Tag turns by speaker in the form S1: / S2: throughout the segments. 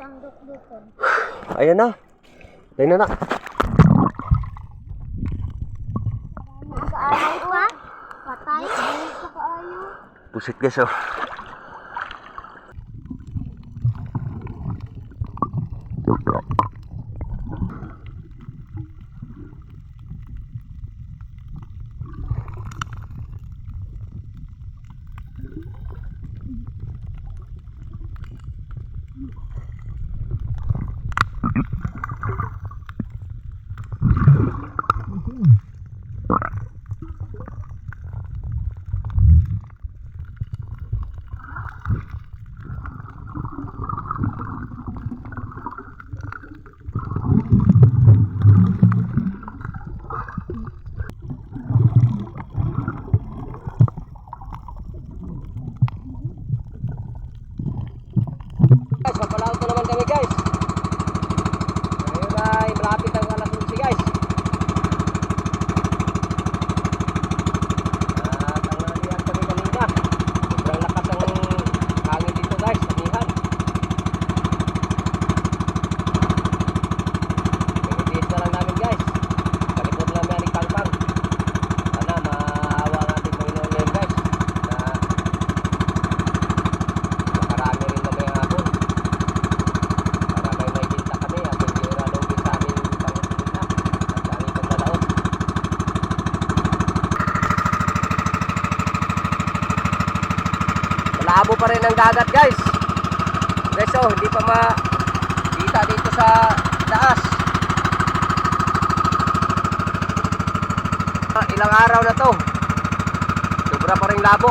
S1: Isang dukdukan.
S2: Ayan na. Tingnan na.
S1: Kaayaw pa? Patay? Sa kaayaw?
S2: Pusit guys oh. Guys, papalauto naman kami guys. Ngayon ay malapit ang alas 11 guys. At ang nalihan kami kanina. Sobrang lakas ang hangin dito guys, amihan. Pinitiis na lang namin guys. Kalikod lang yan ni Pangpang. Sana maawa ang ating Panginoon ngayon guys. Na makarami rin naman ang hapon. Para may kita kami at hindi radong sa aming pangasilin na at sa aming pagdadaot. Malabo pa rin ang dagat guys. Guys oh, hindi pa makita dito sa taas. Ilang araw na to. Sobra pa rin labo.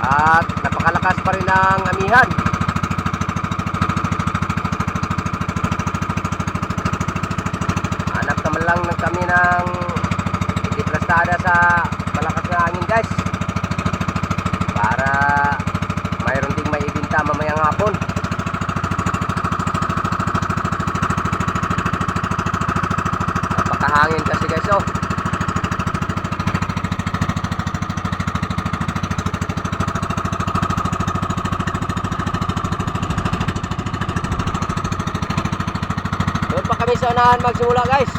S2: At napakalakas pa rin ang amihan. Hanap naman lang kami ng hindi plastada sa malakas na hangin guys. Para mayroon ding may ibinta mamayang hapon. Napakahangin kasi guys oh. Doon pa kami sa unahan magsimula guys.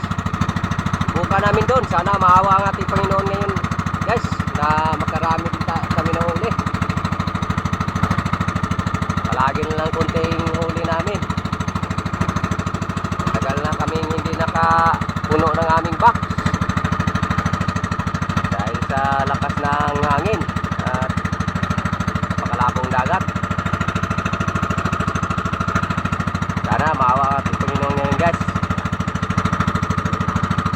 S2: Buka namin doon. Sana maawa ang ating Panginoon ngayon guys. Na makarami din kami na huli. Palagi na lang kunting huli namin. Tagal na kami hindi nakapuno ng aming box. Dahil sa lakas ng hangin at pakalabong dagat. Sana maawa ang ating Panginoon ngayon guys.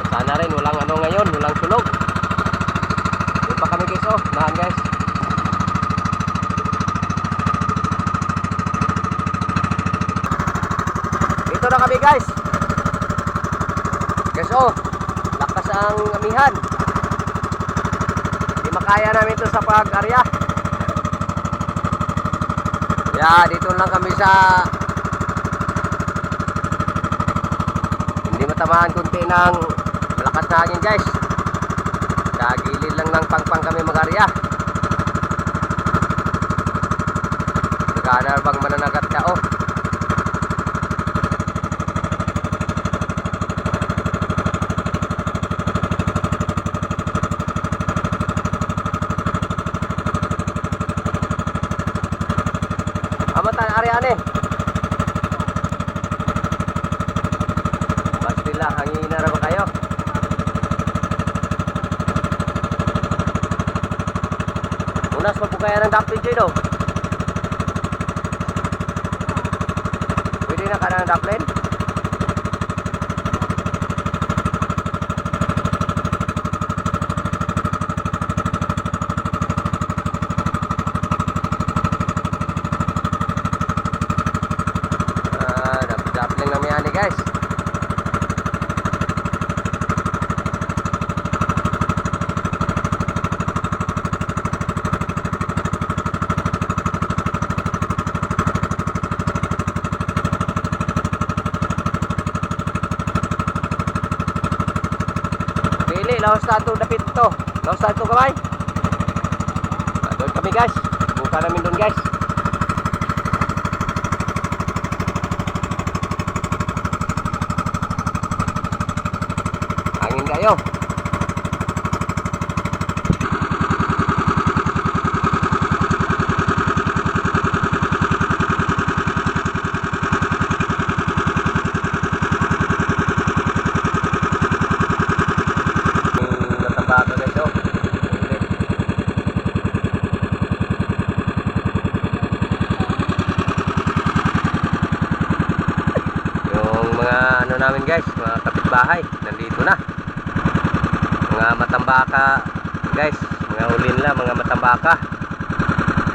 S2: Sana rin walang ano ngayon, walang sulog. Doon pa kami guys oh, nahan guys. Dito na kami guys. Guys oh, lakas ang amihan. Hindi makaya namin ito sa pag-arya. Yeah, dito lang kami sa hindi matamaan kunti ng malakas na hangin guys. Sa gilid lang ng Pangpang kami mag-arya. Nagana bang mananagat ka oh. Amatan aryane. Pastila hangin na ba kayo? Unas pa po kaya ng daplin dito. Pwede na ka na ng daplin? Daplin lang yan guys. Laos na ito, dapit ito. Laos na ito kamay. Doon kami guys. Buka namin doon guys. kayo. Nataba ka guys, oh. Yung mga ano namin guys, mga kapitbahay, nandito na. Mga matambaka guys, mga huli nila, mga matambaka.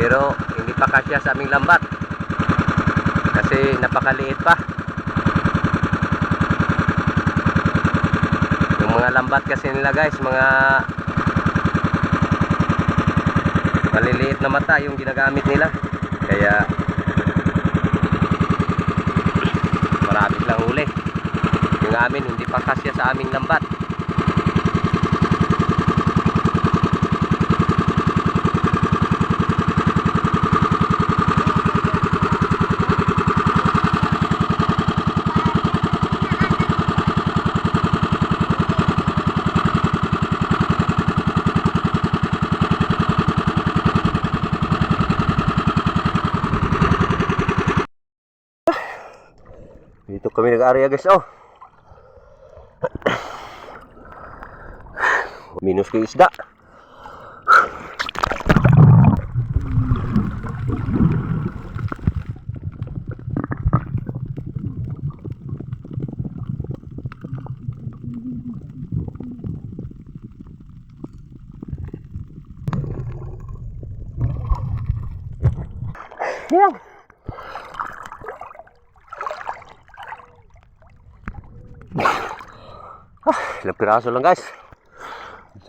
S2: Pero hindi pa kasya sa aming lambat. Kasi napakaliit pa. Yung mga lambat kasi nila guys, mga maliliit na mata yung ginagamit nila. Kaya marami lang huli. Yung amin hindi pa kasya sa aming lambat. Dito kami nag-area guys, oh. Minus ko isda. Yan. Ilang piraso lang guys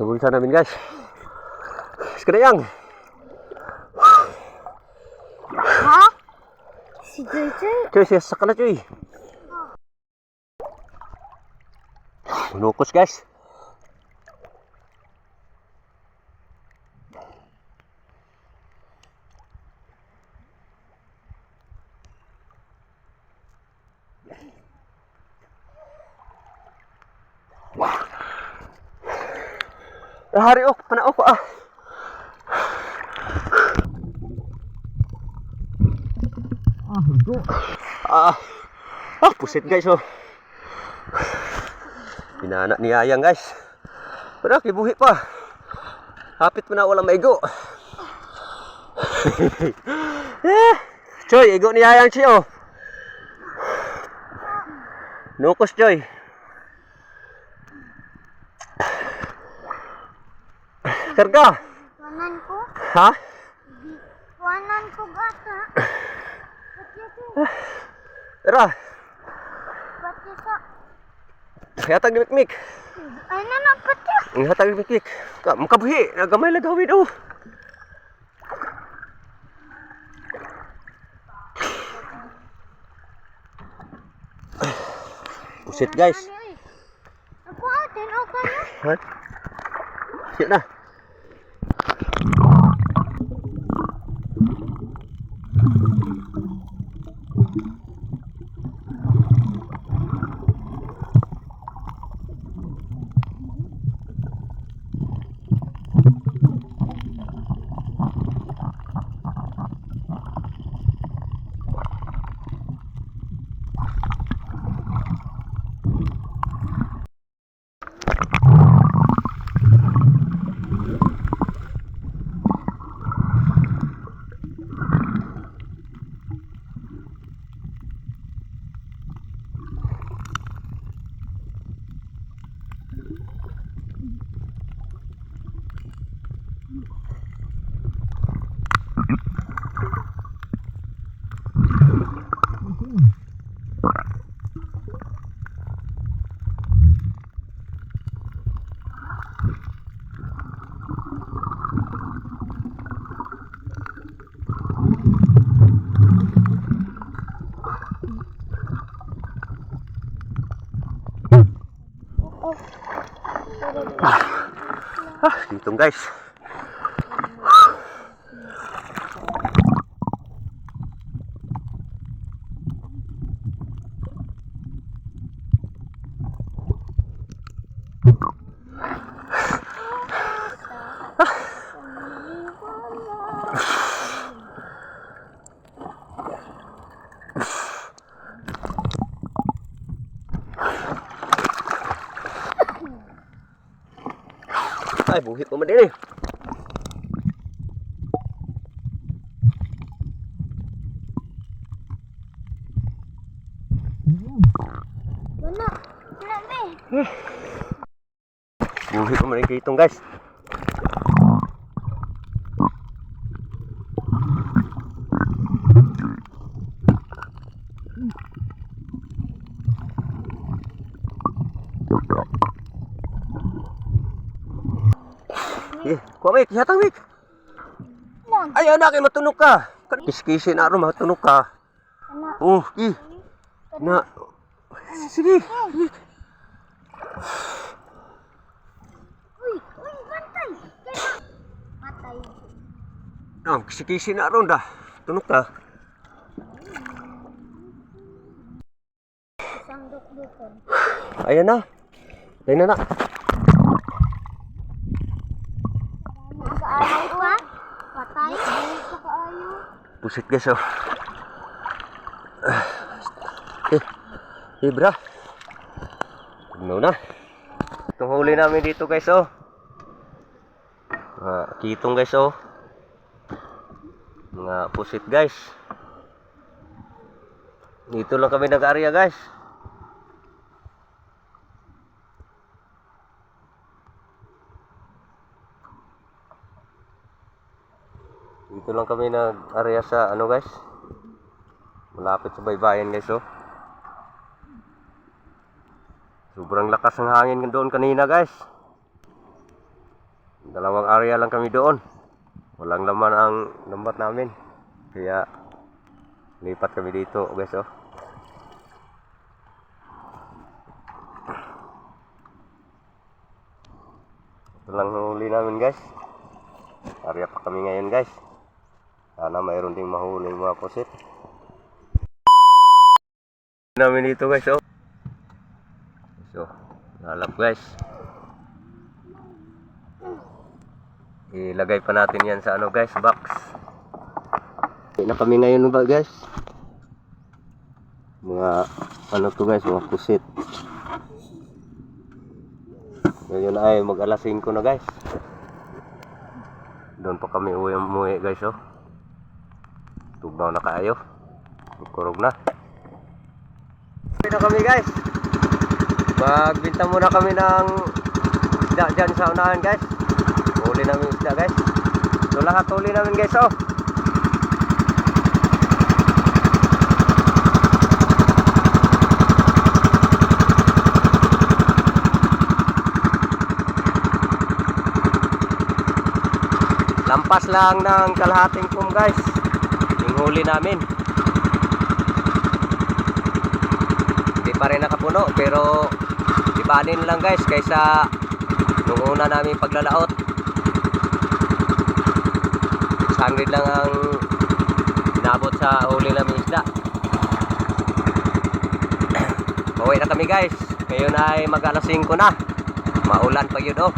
S2: sa bulsa namin guys. Sekarang
S1: Ha? Si JJ?
S2: cuy, siyasak ka na cuy. Nukos guys. Hari oh, panaok ah. Pusit guys oh. Pinaanak ni Ayang guys. Pero kibuhi pa. Hapit mo na walang maigo. Choy, igo ni Ayang siya oh. Nukos Choy. Karga.
S1: Wanan ko?
S2: Ha?
S1: Wanan ko gata.
S2: Tara.
S1: Pati sa...
S2: Hatag ni Mikmik.
S1: Ay na pati.
S2: Hatag ni Mikmik. Makabuhi. Nagamay lang gawin oh. Pusit guys.
S1: Ako atin o kayo.
S2: Ha? Siya na. Dito guys. Ay, buhit mo din eh.
S1: Wala. Wala, be.
S2: Buhit mo din kitong guys. Kuha Mik, yatang Mik.
S1: Lang.
S2: Ay, anak, matunog ka. Kiskisi na rin, matunog ka.
S1: Anak.
S2: Oh, na. Sige.
S1: Uy, bantay. Patay.
S2: Kiskisi na rin dah. Tunog ka.
S1: Isang dukdukan.
S2: Ayan na. Ayan na.
S1: Kaayaw pa? Patay? Sa kaayaw?
S2: Pusit guys oh. Bra. Ano na? Itong huli namin dito guys oh. Kitong guys oh. Mga pusit guys. Dito lang kami nag-area guys. Dito lang kami nag-area sa ano guys. Malapit sa baybayin guys oh. Sobrang lakas ng hangin doon kanina guys. Dalawang area lang kami doon. Walang laman ang lambat namin. Kaya lipat kami dito guys oh. Ito lang huli namin guys. Area pa kami ngayon guys. Sana mayroon ding mahuli mga pusit. Namin dito guys oh. So, lalap guys. Ilagay pa natin yan sa ano guys, box. Na kami ngayon ba guys? Mga ano to guys, mga pusit. Ngayon ay mag alas 5 na guys. Doon pa kami umuwi guys oh. Tugnaw na kaayo. Kurog na. Uwi na kami guys. Magbinta muna kami ng isda dyan sa unahan guys. Huli namin isda guys. So lahat huli namin guys oh. Lampas lang ng kalahating kum guys. Yung huli namin. Hindi pa rin nakapuno pero ibanin lang guys kaysa nung una namin paglalaot. 600 lang ang inabot sa huli namin isda. Pauwi na kami guys. Ngayon ay mag alas 5 na. Maulan pa yun oh.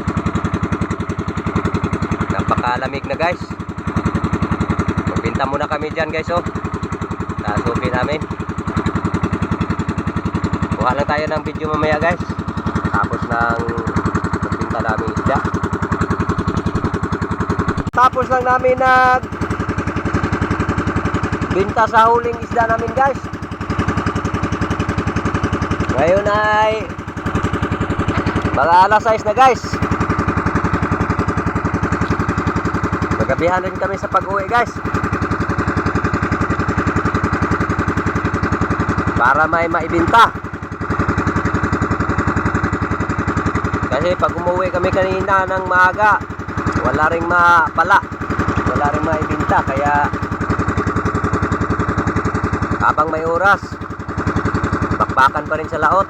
S2: Napakalamig na guys. Magbinta muna kami dyan guys oh. Sa suki namin. Kuha lang tayo ng video mamaya guys. Tapos ng magbinta namin isda. Tapos lang namin binta sa huling isda namin guys. Ngayon ay mga alas 6 na guys. Magabihan rin kami sa pag-uwi guys. Para may maibinta. Kasi pag umuwi kami kanina ng maaga, wala ring mapala. Wala ring maibinta. Kaya habang may oras, bakbakan pa rin sa laot.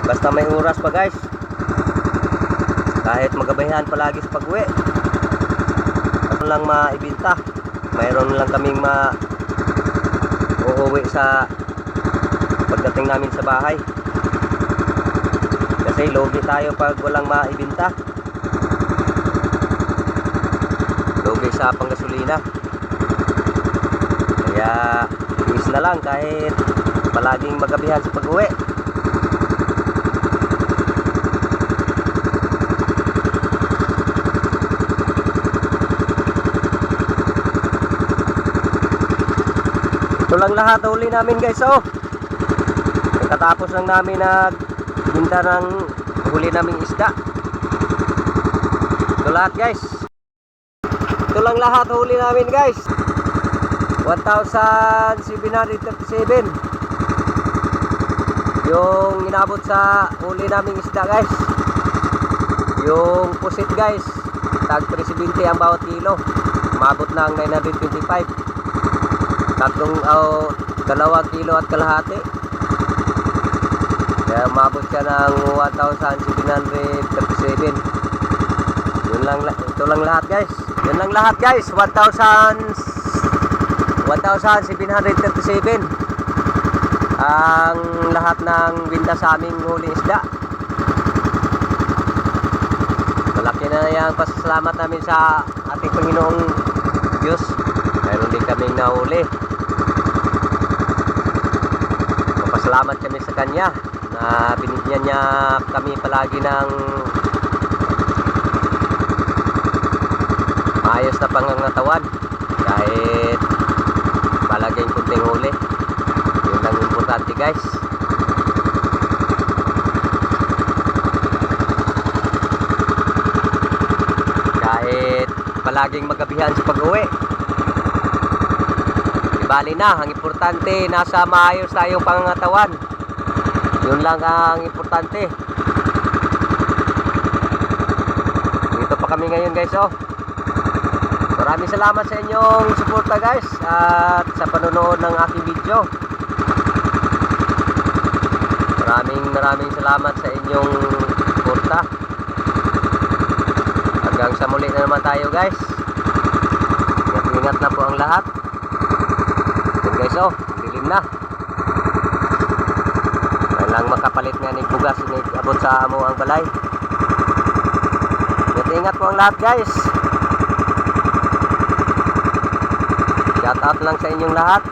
S2: Basta may oras pa guys. Kahit magabayhan palagi sa pag-uwi. Ano lang maibinta. Mayroon lang kaming uuwi sa pagdating namin sa bahay. Kasi logi tayo pag walang maibinta. Logi sa panggasolina. Kaya iis na lang kahit palaging magabihan sa pag-uwi. Ito lang lahat huli namin guys, oh. Pagkatapos lang namin nagbinta ng huli naming isda. Ito lahat guys. Ito lang lahat huli namin guys. 1,737 yung inabot sa huli naming isda guys. Yung pusit guys, tag 370 ang bawat kilo, umabot ng 925. Tatlong 2 kilo at kalahati, kaya umabot siya ng 1,737. Yun lang, ito lang lahat guys. Yun lang lahat guys. 1,737 ang lahat ng binta sa aming huling isda. Malaki na yung pasasalamat namin sa ating Panginoong Diyos. Mayroon din kaming nahuli. Papasalamat kami sa Kanya na binigyan niya kami palagi ng maayos na pangangatawan kahit palaging kunting huli. Yun lang importante guys. Kahit palaging magabihan sa pag-uwi, di bali na, ang importante nasa maayos tayong pangangatawan. Yun lang ang importante. Dito pa kami ngayon guys, oh. Maraming salamat sa inyong suporta guys at sa panonood ng aking video. Maraming salamat sa inyong suporta. Hanggang sa muli na naman tayo guys. Ingat na po ang lahat. Yun guys, oh, dilim na. Kailang makapalit nga ng bugas abot sa amo ang balay. Ingat po ang lahat guys. Shout out lang sa inyong lahat.